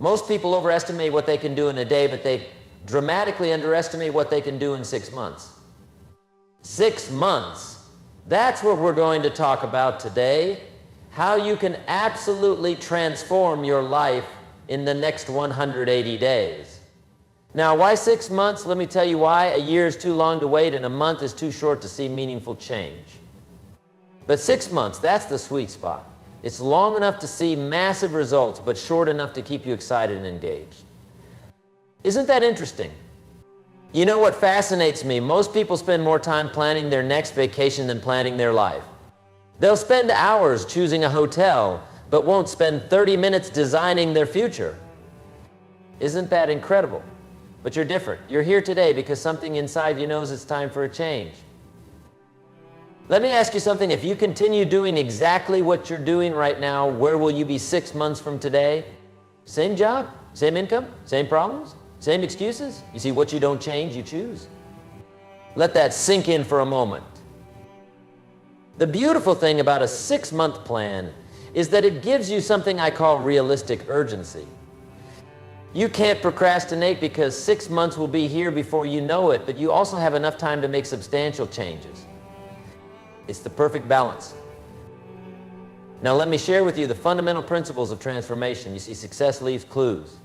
Most people overestimate what they can do in a day, but they dramatically underestimate what they can do in 6 months. 6 months. That's what we're going to talk about today. How you can absolutely transform your life in the next 180 days. Now, why 6 months? Let me tell you why. A year is too long to wait, and a month is too short to see meaningful change. But 6 months, that's the sweet spot. It's long enough to see massive results, but short enough to keep you excited and engaged. Isn't that interesting? You know what fascinates me? Most people spend more time planning their next vacation than planning their life. They'll spend hours choosing a hotel, but won't spend 30 minutes designing their future. Isn't that incredible? But you're different. You're here today because something inside you knows it's time for a change. Let me ask you something. If you continue doing exactly what you're doing right now, where will you be 6 months from today? Same job, same income, same problems, same excuses? You see, what you don't change, you choose. Let that sink in for a moment. The beautiful thing about a 6-month plan is that it gives you something I call realistic urgency. You can't procrastinate because 6 months will be here before you know it, but you also have enough time to make substantial changes. It's the perfect balance. Now let me share with you the fundamental principles of transformation. You see, success leaves clues.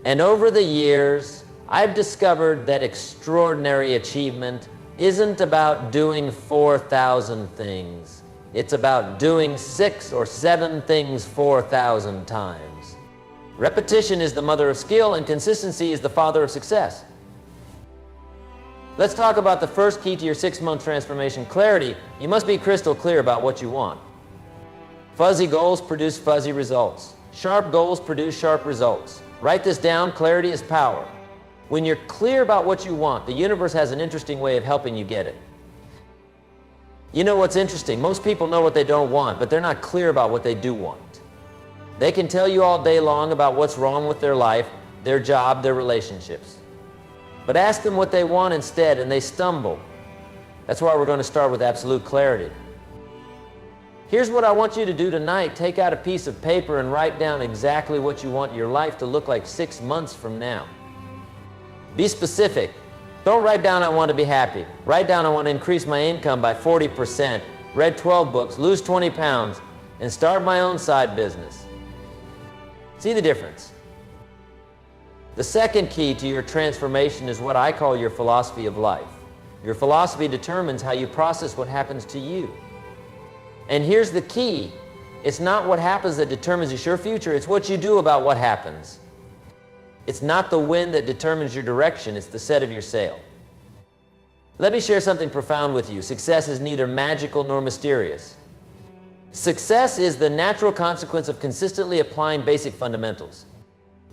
And over the years, I've discovered that extraordinary achievement isn't about doing 4,000 things. It's about doing 6 or 7 things 4,000 times. Repetition is the mother of skill, and consistency is the father of success. Let's talk about the first key to your 6-month transformation, clarity. You must be crystal clear about what you want. Fuzzy goals produce fuzzy results. Sharp goals produce sharp results. Write this down, clarity is power. When you're clear about what you want, the universe has an interesting way of helping you get it. You know what's interesting? Most people know what they don't want, but they're not clear about what they do want. They can tell you all day long about what's wrong with their life, their job, their relationships. But ask them what they want instead, and they stumble. That's why we're going to start with absolute clarity. Here's what I want you to do tonight. Take out a piece of paper and write down exactly what you want your life to look like 6 months from now. Be specific. Don't write down, I want to be happy. Write down, I want to increase my income by 40%, read 12 books, lose 20 pounds, and start my own side business. See the difference? The second key to your transformation is what I call your philosophy of life. Your philosophy determines how you process what happens to you. And here's the key. It's not what happens that determines your future, it's what you do about what happens. It's not the wind that determines your direction, it's the set of your sail. Let me share something profound with you. Success is neither magical nor mysterious. Success is the natural consequence of consistently applying basic fundamentals.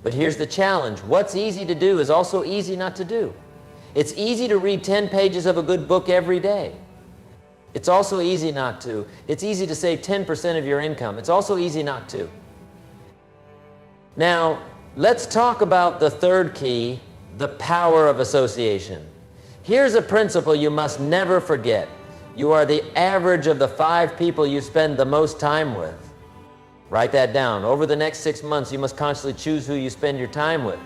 But here's the challenge. What's easy to do is also easy not to do. It's easy to read 10 pages of a good book every day. It's also easy not to. It's easy to save 10% of your income. It's also easy not to. Now, let's talk about the third key, the power of association. Here's a principle you must never forget. You are the average of the 5 people you spend the most time with. Write that down. Over the next 6 months, you must constantly choose who you spend your time with.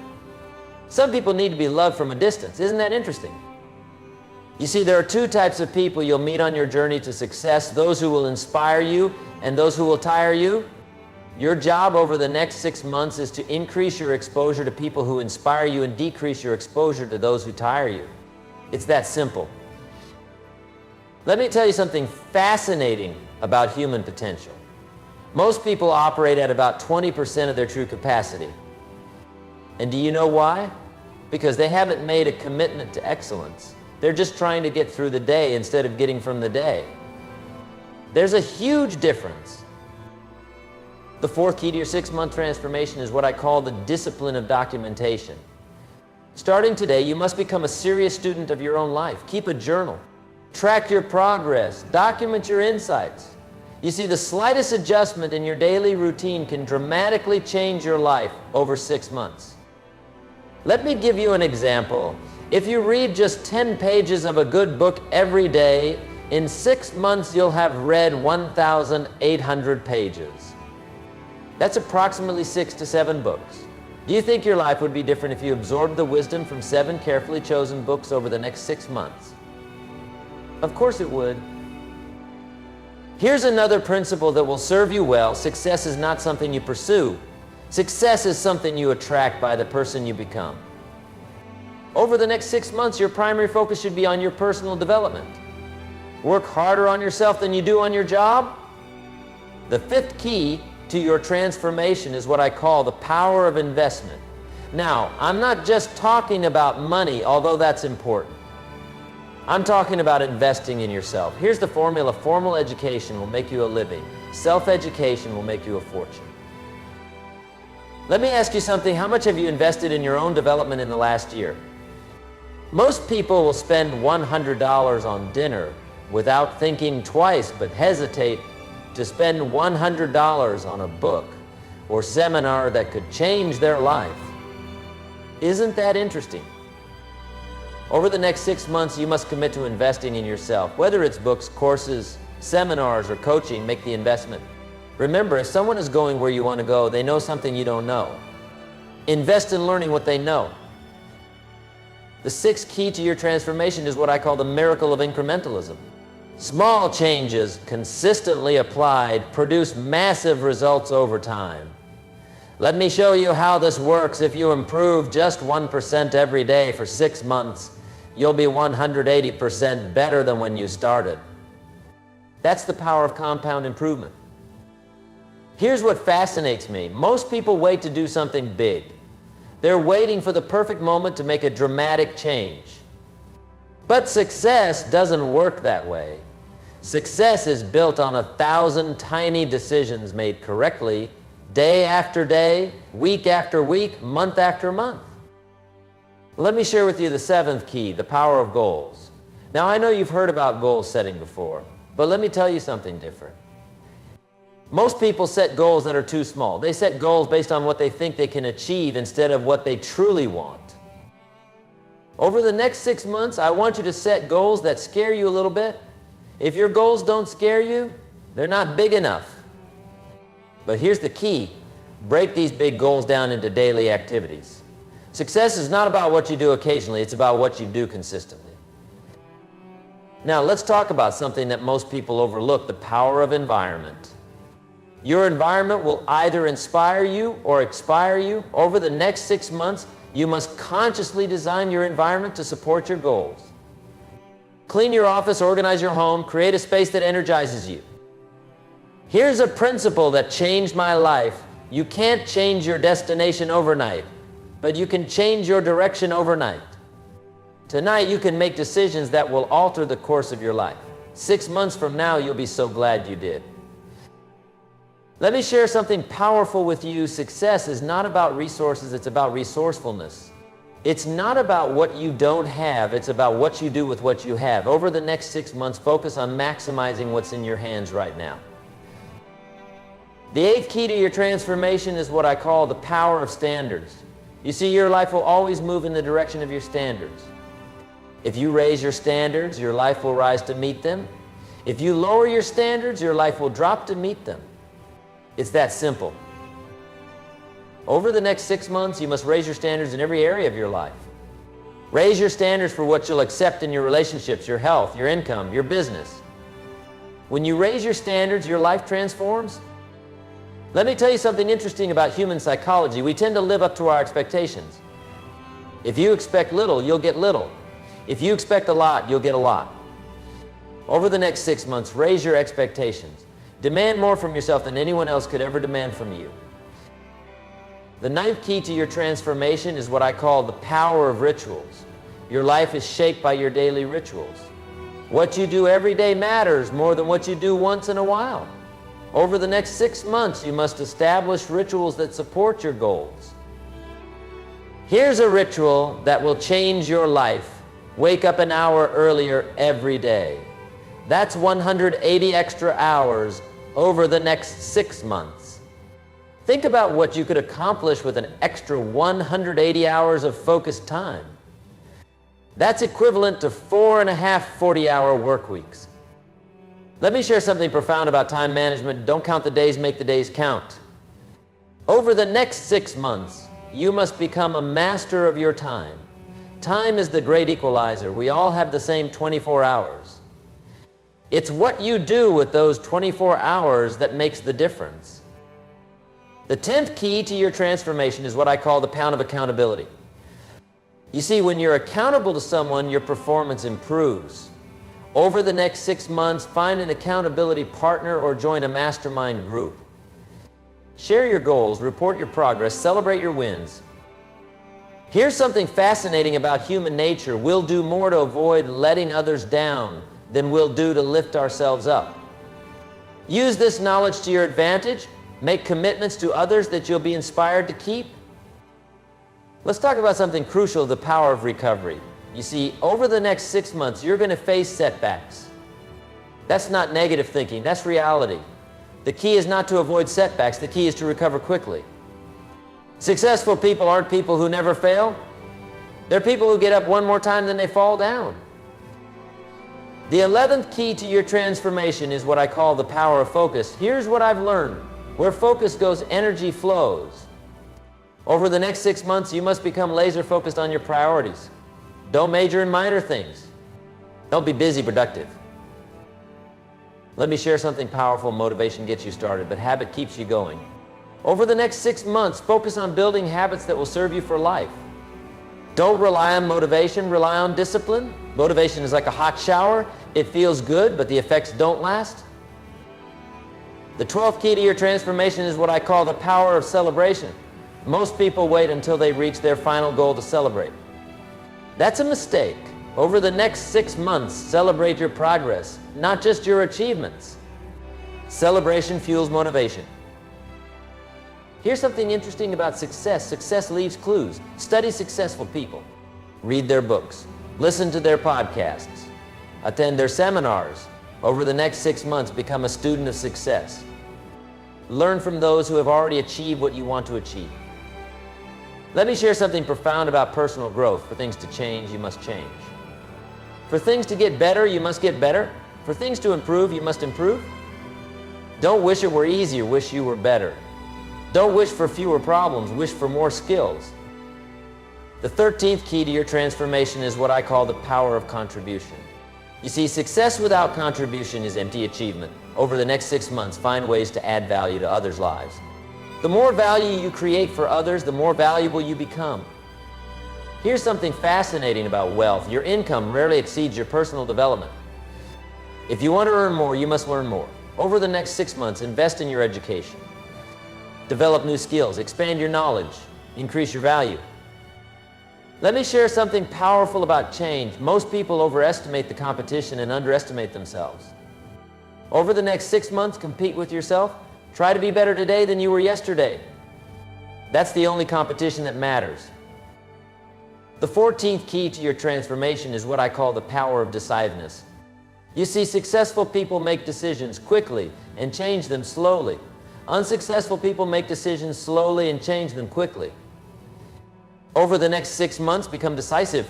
Some people need to be loved from a distance. Isn't that interesting? You see, there are 2 types of people you'll meet on your journey to success, those who will inspire you and those who will tire you. Your job over the next 6 months is to increase your exposure to people who inspire you and decrease your exposure to those who tire you. It's that simple. Let me tell you something fascinating about human potential. Most people operate at about 20% of their true capacity. And do you know why? Because they haven't made a commitment to excellence. They're just trying to get through the day instead of getting from the day. There's a huge difference. The fourth key to your 6-month transformation is what I call the discipline of documentation. Starting today, you must become a serious student of your own life. Keep a journal. Track your progress. Document your insights. You see, the slightest adjustment in your daily routine can dramatically change your life over 6 months. Let me give you an example. If you read just 10 pages of a good book every day, in 6 months you'll have read 1,800 pages. That's approximately 6 to 7 books. Do you think your life would be different if you absorbed the wisdom from 7 carefully chosen books over the next 6 months? Of course it would. Here's another principle that will serve you well. Success is not something you pursue. Success is something you attract by the person you become. Over the next 6 months, your primary focus should be on your personal development. Work harder on yourself than you do on your job. The 5th key to your transformation is what I call the power of investment. Now, I'm not just talking about money, although that's important. I'm talking about investing in yourself. Here's the formula. Formal education will make you a living. Self-education will make you a fortune. Let me ask you something. How much have you invested in your own development in the last year? Most people will spend $100 on dinner without thinking twice, but hesitate to spend $100 on a book or seminar that could change their life. Isn't that interesting? Over the next 6 months, you must commit to investing in yourself. Whether it's books, courses, seminars, or coaching, make the investment. Remember, if someone is going where you want to go, they know something you don't know. Invest in learning what they know. The 6th key to your transformation is what I call the miracle of incrementalism. Small changes consistently applied produce massive results over time. Let me show you how this works. If you improve just 1% every day for 6 months, you'll be 180% better than when you started. That's the power of compound improvement. Here's what fascinates me. Most people wait to do something big. They're waiting for the perfect moment to make a dramatic change. But success doesn't work that way. Success is built on 1,000 tiny decisions made correctly, day after day, week after week, month after month. Let me share with you the 7th key, the power of goals. Now, I know you've heard about goal setting before, but let me tell you something different. Most people set goals that are too small. They set goals based on what they think they can achieve instead of what they truly want. Over the next 6 months, I want you to set goals that scare you a little bit. If your goals don't scare you, they're not big enough. But here's the key. Break these big goals down into daily activities. Success is not about what you do occasionally, it's about what you do consistently. Now, let's talk about something that most people overlook, the power of environment. Your environment will either inspire you or expire you. Over the next 6 months, you must consciously design your environment to support your goals. Clean your office, organize your home, create a space that energizes you. Here's a principle that changed my life. You can't change your destination overnight, but you can change your direction overnight. Tonight, you can make decisions that will alter the course of your life. 6 months from now, you'll be so glad you did. Let me share something powerful with you. Success is not about resources, it's about resourcefulness. It's not about what you don't have, it's about what you do with what you have. Over the next 6 months, focus on maximizing what's in your hands right now. The 8th key to your transformation is what I call the power of standards. You see, your life will always move in the direction of your standards. If you raise your standards, your life will rise to meet them. If you lower your standards, your life will drop to meet them. It's that simple. Over the next 6 months, you must raise your standards in every area of your life. Raise your standards for what you'll accept in your relationships, your health, your income, your business. When you raise your standards, your life transforms. Let me tell you something interesting about human psychology. We tend to live up to our expectations. If you expect little, you'll get little. If you expect a lot, you'll get a lot. Over the next 6 months, raise your expectations. Demand more from yourself than anyone else could ever demand from you. The 9th key to your transformation is what I call the power of rituals. Your life is shaped by your daily rituals. What you do every day matters more than what you do once in a while. Over the next 6 months, you must establish rituals that support your goals. Here's a ritual that will change your life. Wake up an hour earlier every day. That's 180 extra hours over the next 6 months. Think about what you could accomplish with an extra 180 hours of focused time. That's equivalent to 4.5 40-hour work weeks. Let me share something profound about time management. Don't count the days, make the days count. Over the next 6 months, you must become a master of your time. Time is the great equalizer. We all have the same 24 hours. It's what you do with those 24 hours that makes the difference. The 10th key to your transformation is what I call the pound of accountability. You see, when you're accountable to someone, your performance improves. Over the next 6 months, find an accountability partner or join a mastermind group. Share your goals, report your progress, celebrate your wins. Here's something fascinating about human nature. We'll do more to avoid letting others down than we'll do to lift ourselves up. Use this knowledge to your advantage. Make commitments to others that you'll be inspired to keep. Let's talk about something crucial, the power of recovery. You see, over the next 6 months, you're going to face setbacks. That's not negative thinking, that's reality. The key is not to avoid setbacks, the key is to recover quickly. Successful people aren't people who never fail. They're people who get up one more time than they fall down. The 11th key to your transformation is what I call the power of focus. Here's what I've learned. Where focus goes, energy flows. Over the next 6 months, you must become laser focused on your priorities. Don't major in minor things. Don't be busy, productive. Let me share something powerful. Motivation gets you started, but habit keeps you going. Over the next 6 months, focus on building habits that will serve you for life. Don't rely on motivation, rely on discipline. Motivation is like a hot shower. It feels good, but the effects don't last. The 12th key to your transformation is what I call the power of celebration. Most people wait until they reach their final goal to celebrate. That's a mistake. Over the next 6 months, celebrate your progress, not just your achievements. Celebration fuels motivation. Here's something interesting about success. Success leaves clues. Study successful people. Read their books. Listen to their podcasts. Attend their seminars. Over the next 6 months, become a student of success. Learn from those who have already achieved what you want to achieve. Let me share something profound about personal growth. For things to change, you must change. For things to get better, you must get better. For things to improve, you must improve. Don't wish it were easier, wish you were better. Don't wish for fewer problems, wish for more skills. The 13th key to your transformation is what I call the power of contribution. You see, success without contribution is empty achievement. Over the next 6 months, find ways to add value to others' lives. The more value you create for others, the more valuable you become. Here's something fascinating about wealth. Your income rarely exceeds your personal development. If you want to earn more, you must learn more. Over the next 6 months, invest in your education. Develop new skills, expand your knowledge, increase your value. Let me share something powerful about change. Most people overestimate the competition and underestimate themselves. Over the next 6 months, compete with yourself. Try to be better today than you were yesterday. That's the only competition that matters. The 14th key to your transformation is what I call the power of decisiveness. You see, successful people make decisions quickly and change them slowly. Unsuccessful people make decisions slowly and change them quickly. Over the next 6 months, become decisive.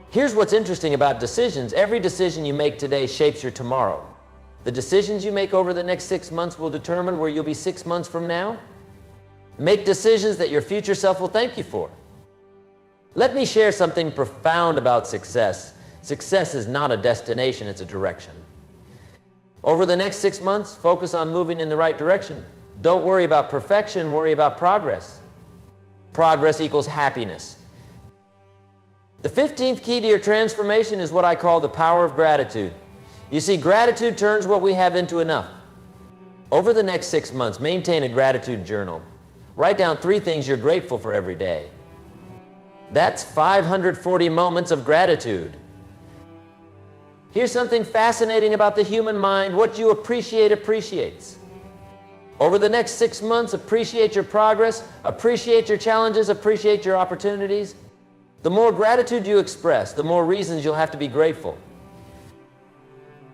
Here's what's interesting about decisions. Every decision you make today shapes your tomorrow. The decisions you make over the next 6 months will determine where you'll be 6 months from now. Make decisions that your future self will thank you for. Let me share something profound about success. Success is not a destination, it's a direction. Over the next 6 months, focus on moving in the right direction. Don't worry about perfection, worry about progress. Progress equals happiness. The 15th key to your transformation is what I call the power of gratitude. You see, gratitude turns what we have into enough. Over the next 6 months, maintain a gratitude journal. Write down 3 things you're grateful for every day. That's 540 moments of gratitude. Here's something fascinating about the human mind. What you appreciate appreciates. Over the next 6 months, appreciate your progress, appreciate your challenges, appreciate your opportunities. The more gratitude you express, the more reasons you'll have to be grateful.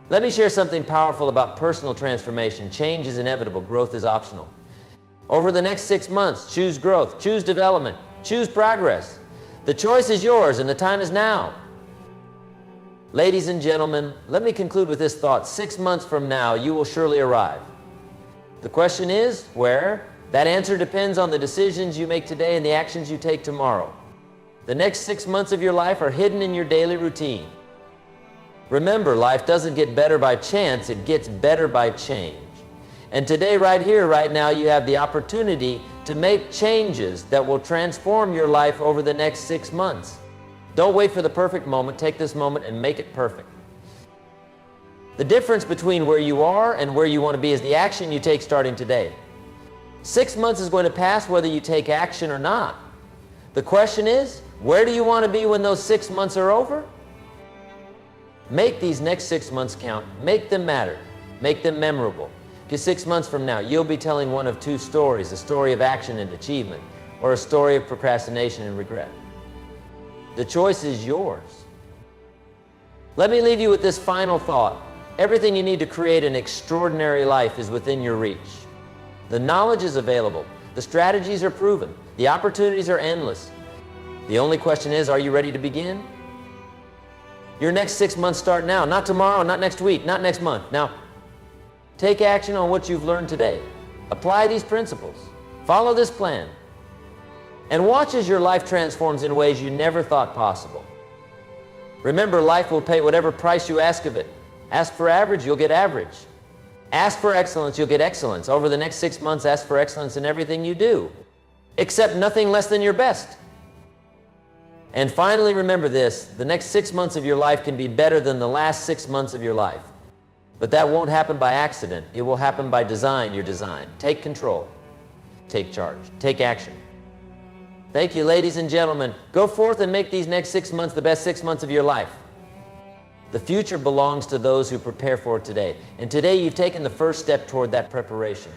Let me share something powerful about personal transformation. Change is inevitable, growth is optional. Over the next 6 months, choose growth, choose development, choose progress. The choice is yours and the time is now. Ladies and gentlemen, let me conclude with this thought. 6 months from now, you will surely arrive. The question is, where? That answer depends on the decisions you make today and the actions you take tomorrow. The next 6 months of your life are hidden in your daily routine. Remember, life doesn't get better by chance, it gets better by change. And today, right here, right now, you have the opportunity to make changes that will transform your life over the next 6 months. Don't wait for the perfect moment. Take this moment and make it perfect. The difference between where you are and where you want to be is the action you take starting today. 6 months is going to pass whether you take action or not. The question is, where do you want to be when those 6 months are over? Make these next 6 months count. Make them matter. Make them memorable. Because 6 months from now, you'll be telling one of two stories, a story of action and achievement, or a story of procrastination and regret. The choice is yours. Let me leave you with this final thought. Everything you need to create an extraordinary life is within your reach. The knowledge is available. The strategies are proven. The opportunities are endless. The only question is, are you ready to begin? Your next 6 months start now, not tomorrow, not next week, not next month. Now, take action on what you've learned today. Apply these principles. Follow this plan. And watch as your life transforms in ways you never thought possible. Remember, life will pay whatever price you ask of it. Ask for average, you'll get average. Ask for excellence, you'll get excellence. Over the next 6 months, ask for excellence in everything you do. Accept nothing less than your best. And finally, remember this, the next 6 months of your life can be better than the last 6 months of your life. But that won't happen by accident. It will happen by design, your design. Take control. Take charge. Take action. Thank you, ladies and gentlemen. Go forth and make these next 6 months the best 6 months of your life. The future belongs to those who prepare for it today. And today you've taken the first step toward that preparation.